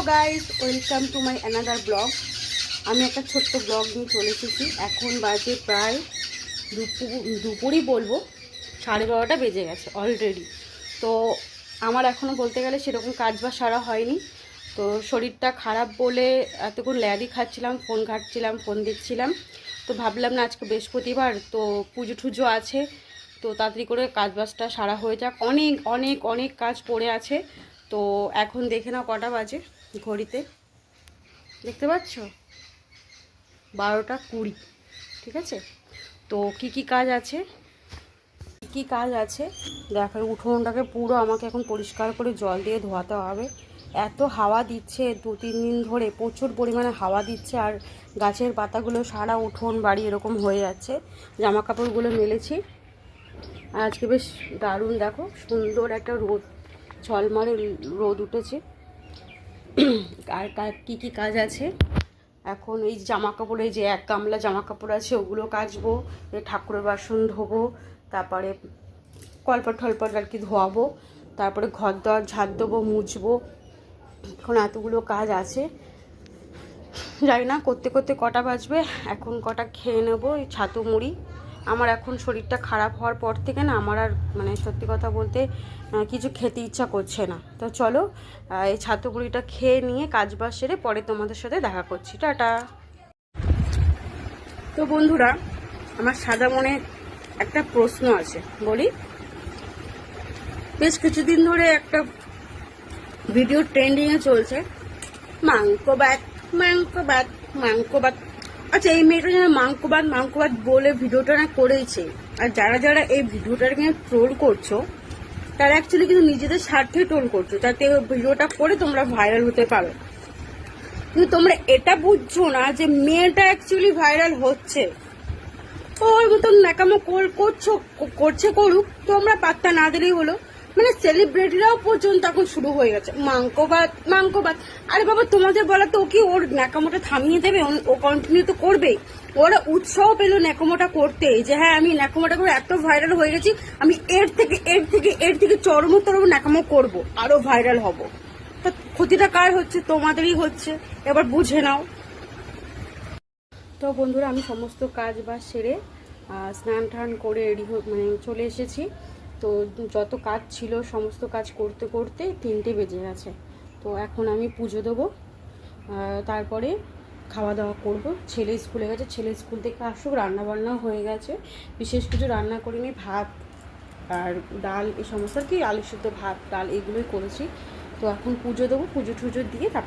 Guys, welcome to my another blog. আমি একটা ছোট্ট ব্লগ নিয়ে চলে এসেছি। এখন বাজে প্রায় দুপুরই বলবো, 12:30 বেজে গেছে অলরেডি। তো আমার এখনও বলতে গেলে সেরকম কাজ বা সারা হয়নি। তো শরীরটা খারাপ বলে এতক্ষণ ল্যাদি খাচ্ছিলাম, ফোন ঘাঁটছিলাম, ফোন দেখছিলাম। তো ভাবলাম না, আজকে বৃহস্পতিবার, তো পুজো টুজো আছে, তো তাড়াতাড়ি করে কাজবাজটা সারা হয়ে যাক। অনেক অনেক অনেক কাজ পড়ে আছে। তো এখন দেখে নাও কটা বাজে ঘড়িতে, দেখতে পাচ্ছ 12:20। ঠিক আছে, তো কি কাজ আছে, দেখো উঠোনটাকে পুরো আমাকে এখন পরিষ্কার করে জল দিয়ে ধোয়াতে হবে। এত হাওয়া দিচ্ছে 2-3 দিন ধরে, প্রচুর পরিমাণে হাওয়া দিচ্ছে। আর গাছের পাতাগুলো সারা উঠোন বাড়ি এরকম হয়ে যাচ্ছে। জামা কাপড়গুলো মেলেছি, আর আজকে বেশ দারুণ, দেখো সুন্দর একটা রোদ, ঝলমলে রোদ উঠেছে। আর কি কাজ আছে এখন, এই জামা কাপড়ে যে 1 গামলা জামা কাপড় আছে ওগুলো কাচবো, ঠাকুরের বাসন ধোবো, তারপরে কলপাট টলপাট আর কি ধোয়াবো, তারপরে ঘর দর ঝাড় দেবো, মুছবো। এখন এতগুলো কাজ আছে, জানি না করতে করতে কটা বাজবে। এখন কটা খেয়ে নেবো এই ছাতু মুড়ি। আমার এখন শরীরটা খারাপ হওয়ার পর থেকে না, আমার আর মানে সত্যি কথা বলতে কিছু খেতে ইচ্ছা করছে না। তো চলো এই ছাতু মুড়িটা খেয়ে নিয়ে কাজবাজ সেরে পরে তোমাদের সাথে দেখা করছি। টাটা। তো বন্ধুরা, আমার সাদা মনে একটা প্রশ্ন আছে, বলি। বেশ কিছুদিন ধরে একটা ভিডিও ট্রেন্ডিংয়ে চলছে, মাংকবাদ মাংকবাদ মাংকবাদ। আচ্ছা, এই মেয়েটা যেন মাংকবাদ বলে ভিডিওটা না করেছে। আর যারা এই ভিডিওটাকে নিয়ে ট্রোল করছো, তারা অ্যাকচুয়ালি কিন্তু নিজেদের স্বার্থে ট্রোল করছো, যাতে ভিডিওটা করে তোমরা ভাইরাল হতে পারো। কিন্তু তোমরা এটা বুঝছো না যে মেয়েটা অ্যাকচুয়ালি ভাইরাল হচ্ছে। ওর মতন ন্যাকামো করছে করুক, তোমরা পাত্তা না দিলেই হলো। মানে সেলিব্রিটিরাও পর্যন্ত এখন শুরু হয়ে গেছে মাংকবাদ। আরে বাবা, তোমাদের বলা তো কি ওর ন্যাকামোটা থামিয়ে দেবে? ও কন্টিনিউ তো করবে। ওরা উৎসাহ পেলো ন্যাকামোটা করতে, যে হ্যাঁ আমি ন্যাকামোটা করে এত ভাইরাল হয়ে গেছি, আমি এর থেকে চরমতর ন্যাকামো করব, আরো ভাইরাল হব। তা ক্ষতিটা কার হচ্ছে? তোমাদেরই হচ্ছে। এবার বুঝে নাও। তো বন্ধুরা, আমি সমস্ত কাজ বাজ সেরে স্নান টান করে রেডি মানে চলে এসেছি। তো যত কাজ ছিল সমস্ত কাজ করতে করতে 3টে বেজে গেছে। তো এখন আমি পুজো দেবো, তারপরে খাওয়া দাওয়া করব। ছেলে স্কুলে গেছে, ছেলে স্কুল থেকে আসুক, রান্নাবান্নাও হয়ে গেছে। বিশেষ কিছু রান্না করিনি, ভাত আর ডাল এই সমস্ত আর কি, আলু সিদ্ধ, ভাত ডাল এগুলোই করেছি। তো এখন পুজো দেবো, পুজো টুজো দিয়ে